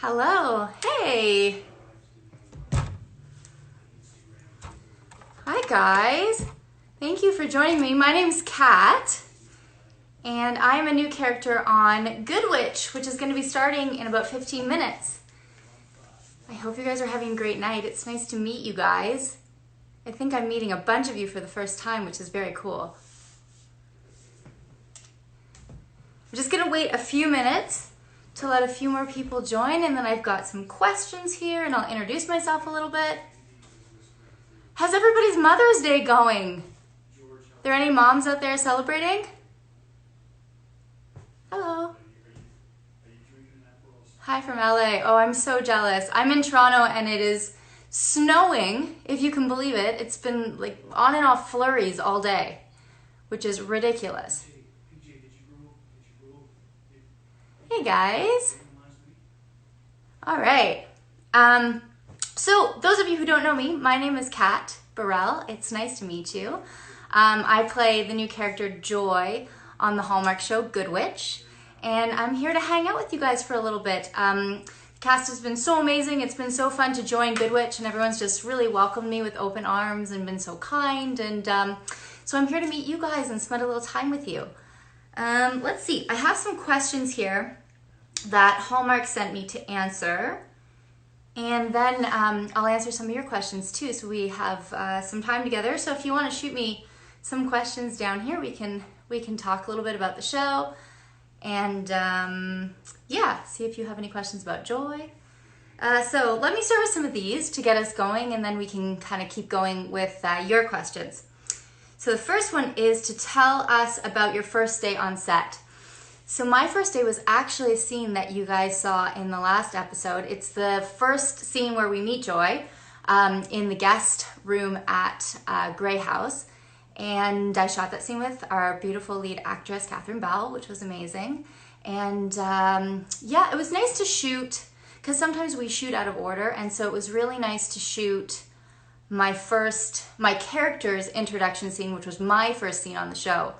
Hello, hey. Hi guys. Thank you for joining me. My name's Kat, and I'm a new character on Good Witch, which is going to be starting in about 15 minutes. I hope you guys are having a great night. It's nice to meet you guys. I think I'm meeting a bunch of you for the first time, which is very cool. I'm just going to wait a few minutes to let a few more people join, and then I've got some questions here, and I'll introduce myself a little bit. How's everybody's Mother's Day going? There any moms out there celebrating? Hello. Hi from LA. Oh, I'm so jealous. I'm in Toronto and it is snowing, if you can believe it. It's been like on and off flurries all day, which is ridiculous. Hey guys. All right. So those of you who don't know me, my name is Kat Burrell. It's nice to meet you. I play the new character Joy on the Hallmark show Good Witch, and I'm here to hang out with you guys for a little bit. The cast has been so amazing. It's been so fun to join Good Witch, and everyone's just really welcomed me with open arms and been so kind. And so I'm here to meet you guys and spend a little time with you. Let's see. I have some questions here that Hallmark sent me to answer. And then I'll answer some of your questions too, so we have some time together. So if you want to shoot me some questions down here, we can talk a little bit about the show, and yeah, see if you have any questions about Joy. So let me start with some of these to get us going, and then we can kind of keep going with your questions. So the first one is to tell us about your first day on set. So my first day was actually a scene that you guys saw in the last episode. It's the first scene where we meet Joy in the guest room at Grey House. And I shot that scene with our beautiful lead actress, Catherine Bell, which was amazing. And yeah, it was nice to shoot, because sometimes we shoot out of order. And so it was really nice to shoot my character's introduction scene, which was my first scene on the show.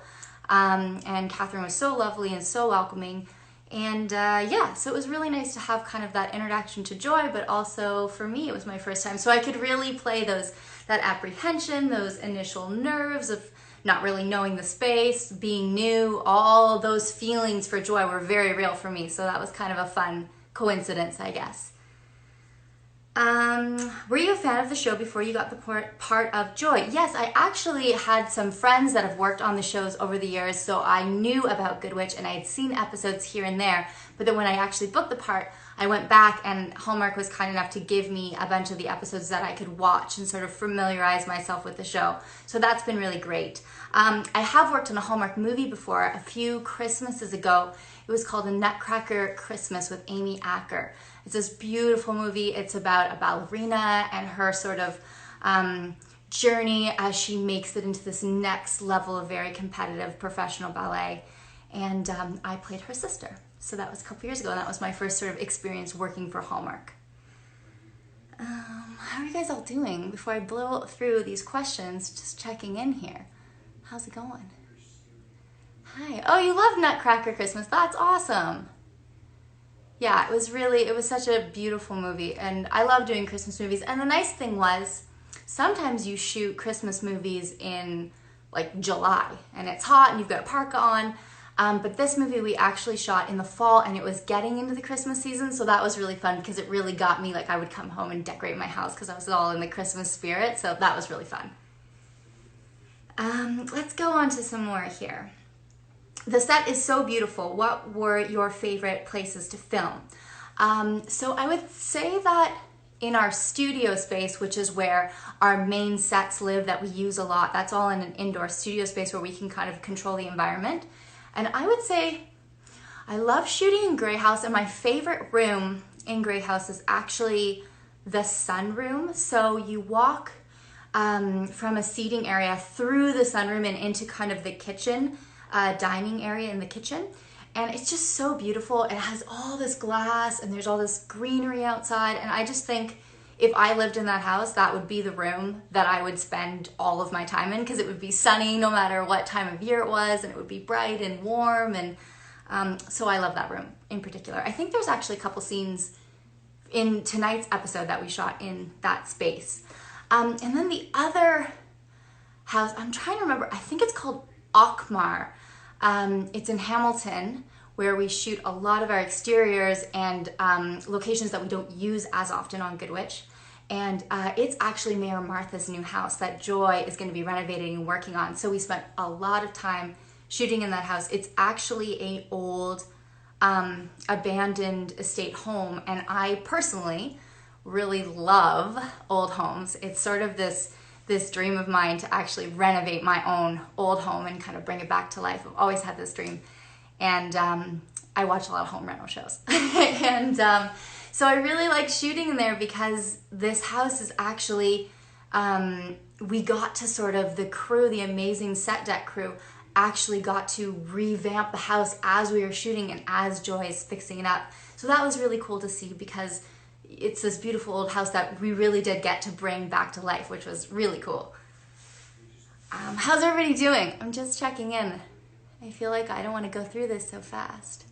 And Catherine was so lovely and so welcoming. And yeah, so it was really nice to have kind of that introduction to Joy, but also for me, it was my first time. So I could really play that apprehension, those initial nerves of not really knowing the space, being new, all those feelings for Joy were very real for me. So that was kind of a fun coincidence, I guess. Were you a fan of the show before you got the part of Joy? Yes, I actually had some friends that have worked on the shows over the years, so I knew about Good Witch and I had seen episodes here and there, but then when I actually booked the part, I went back and Hallmark was kind enough to give me a bunch of the episodes that I could watch and sort of familiarize myself with the show. So that's been really great. I have worked on a Hallmark movie before, a few Christmases ago. It was called A Nutcracker Christmas with Amy Acker. It's this beautiful movie. It's about a ballerina and her sort of journey as she makes it into this next level of very competitive professional ballet. And I played her sister. So that was a couple years ago, and that was my first sort of experience working for Hallmark. How are you guys all doing? Before I blow through these questions, just checking in here. How's it going? Hi. Oh, you love Nutcracker Christmas. That's awesome. Yeah, it was such a beautiful movie, and I love doing Christmas movies. And the nice thing was, sometimes you shoot Christmas movies in like July, and it's hot, and you've got a parka on. But this movie we actually shot in the fall, and it was getting into the Christmas season, so that was really fun because it really got me, like I would come home and decorate my house because I was all in the Christmas spirit, so that was really fun. Let's go on to some more here. The set is so beautiful. What were your favorite places to film? So I would say that in our studio space, which is where our main sets live that we use a lot, that's all in an indoor studio space where we can kind of control the environment. And I would say I love shooting in Grey House, and my favorite room in Grey House is actually the sunroom. So you walk from a seating area through the sunroom and into kind of the kitchen, dining area in the kitchen. And it's just so beautiful. It has all this glass and there's all this greenery outside. And I just think if I lived in that house, that would be the room that I would spend all of my time in, because it would be sunny no matter what time of year it was, and it would be bright and warm. And so I love that room in particular. I think there's actually a couple scenes in tonight's episode that we shot in that space. And then the other house, I'm trying to remember, I think it's called Alkmaar. It's in Hamilton, where we shoot a lot of our exteriors and locations that we don't use as often on Good Witch. And it's actually Mayor Martha's new house that Joy is going to be renovating and working on. So we spent a lot of time shooting in that house. It's actually an old abandoned estate home, and I personally really love old homes. It's sort of this dream of mine to actually renovate my own old home and kind of bring it back to life. I've always had this dream, and I watch a lot of home rental shows. And so I really like shooting in there because this house is actually, we got to sort of, the crew, the amazing set deck crew, actually got to revamp the house as we were shooting and as Joy is fixing it up. So that was really cool to see, because it's this beautiful old house that we really did get to bring back to life, which was really cool. How's everybody doing? I'm just checking in. I feel like I don't want to go through this so fast.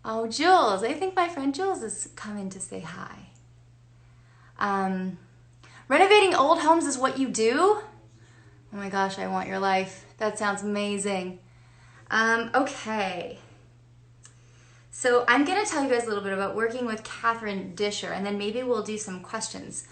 Oh, Jules. I think my friend Jules is coming to say hi. Renovating old homes is what you do? Oh my gosh, I want your life. That sounds amazing. Okay. So I'm going to tell you guys a little bit about working with Catherine Disher, and then maybe we'll do some questions.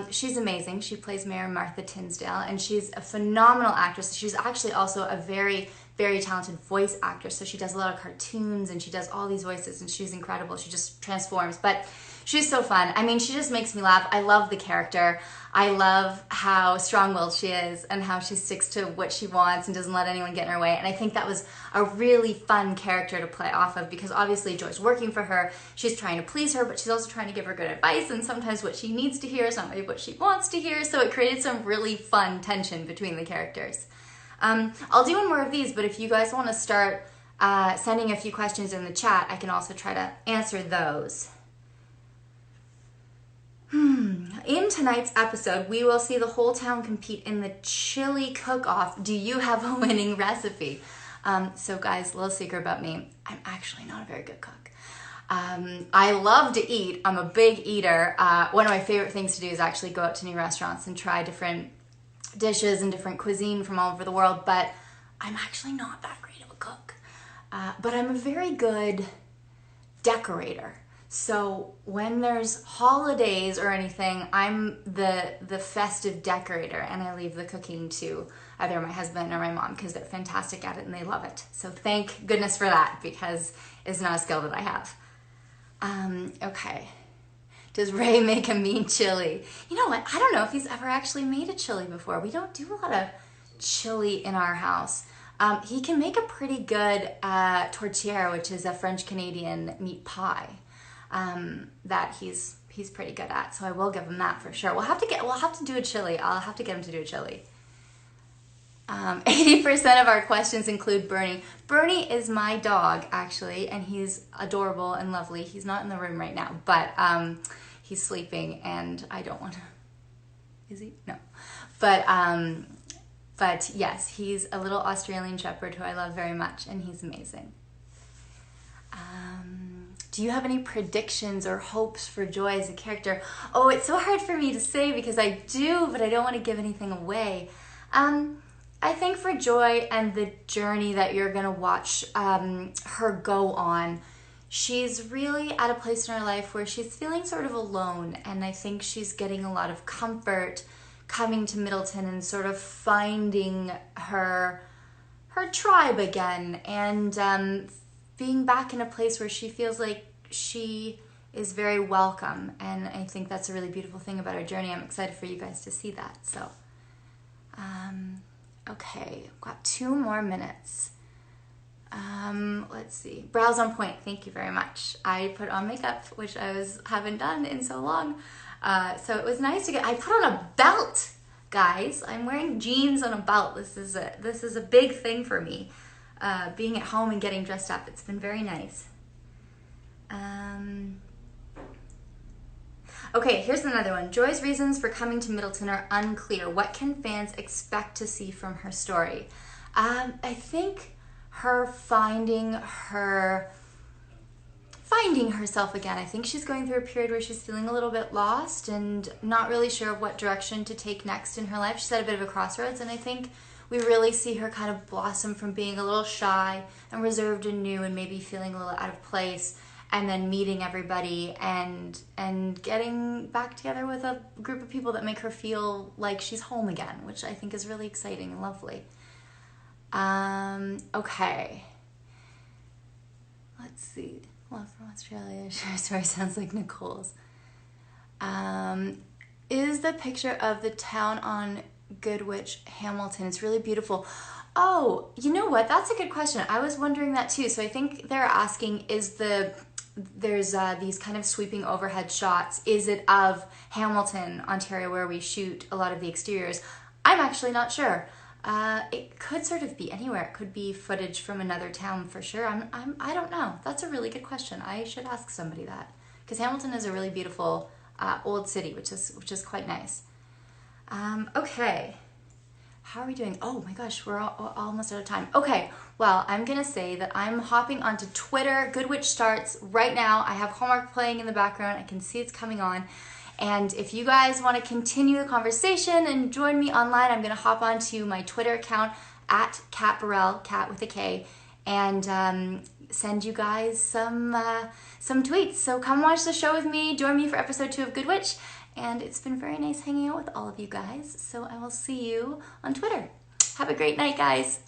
She's amazing. She plays Mayor Martha Tinsdale, and she's a phenomenal actress. She's actually also a very, very talented voice actress. So she does a lot of cartoons, and she does all these voices, and she's incredible. She just transforms. But she's so fun. I mean, she just makes me laugh. I love the character. I love how strong-willed she is and how she sticks to what she wants and doesn't let anyone get in her way. And I think that was a really fun character to play off of, because obviously Joy's working for her. She's trying to please her, but she's also trying to give her good advice, and sometimes what she needs to hear is not maybe what she wants to hear. So it created some really fun tension between the characters. I'll do one more of these, but if you guys want to start sending a few questions in the chat, I can also try to answer those. In tonight's episode, we will see the whole town compete in the chili cook-off. Do you have a winning recipe? So guys, a little secret about me. I'm actually not a very good cook. I love to eat. I'm a big eater. One of my favorite things to do is actually go out to new restaurants and try different dishes and different cuisine from all over the world, but I'm actually not that great of a cook. But I'm a very good decorator. So when there's holidays or anything, I'm the festive decorator, and I leave the cooking to either my husband or my mom, because they're fantastic at it and they love it. So thank goodness for that, because it's not a skill that I have. Okay. Does Ray make a mean chili? You know what? I don't know if he's ever actually made a chili before. We don't do a lot of chili in our house. He can make a pretty good tourtière, which is a French-Canadian meat pie. That he's pretty good at, so I will give him that for sure. We'll have to do a chili. I'll have to get him to do a chili. 80% of our questions include Bernie. Bernie is my dog, actually, and he's adorable and lovely. He's not in the room right now, but he's sleeping, and I don't want to. Is he? No. But yes, he's a little Australian Shepherd who I love very much, and he's amazing. Do you have any predictions or hopes for Joy as a character? Oh, it's so hard for me to say, because I do, but I don't want to give anything away. I think for Joy and the journey that you're going to watch her go on, she's really at a place in her life where she's feeling sort of alone, and I think she's getting a lot of comfort coming to Middleton and sort of finding her tribe again, and being back in a place where she feels like she is very welcome. And I think that's a really beautiful thing about her journey. I'm excited for you guys to see that. So, okay, I've got 2 more minutes. Let's see. Brows on point. Thank you very much. I put on makeup, which I haven't done in so long. So it was nice to get. I put on a belt, guys. I'm wearing jeans on a belt. This is a big thing for me. Being at home and getting dressed up. It's been very nice. Okay, here's another one. Joy's reasons for coming to Middleton are unclear. What can fans expect to see from her story? I think her finding finding herself again. I think she's going through a period where she's feeling a little bit lost and not really sure of what direction to take next in her life. She's at a bit of a crossroads, and I think we really see her kind of blossom from being a little shy and reserved and new and maybe feeling a little out of place, and then meeting everybody and getting back together with a group of people that make her feel like she's home again, which I think is really exciting and lovely. Okay. Let's see. Love from Australia. Sure, story sounds like Nicole's. Is the picture of the town on Goodwitch Hamilton? It's really beautiful. Oh, you know what? That's a good question. I was wondering that too. So I think they're asking, there's these kind of sweeping overhead shots. Is it of Hamilton, Ontario, where we shoot a lot of the exteriors? I'm actually not sure. It could sort of be anywhere. It could be footage from another town for sure. I don't know. That's a really good question. I should ask somebody that, because Hamilton is a really beautiful old city, which is quite nice. Okay. How are we doing? Oh my gosh, we're almost out of time. Okay, well, I'm gonna say that I'm hopping onto Twitter. Goodwitch starts right now. I have Hallmark playing in the background. I can see it's coming on. And if you guys want to continue the conversation and join me online, I'm gonna hop onto my Twitter account at Kat Burrell, Kat with a K, and send you guys some tweets. So come watch the show with me. Join me for episode 2 of Goodwitch. And it's been very nice hanging out with all of you guys. So I will see you on Twitter. Have a great night, guys.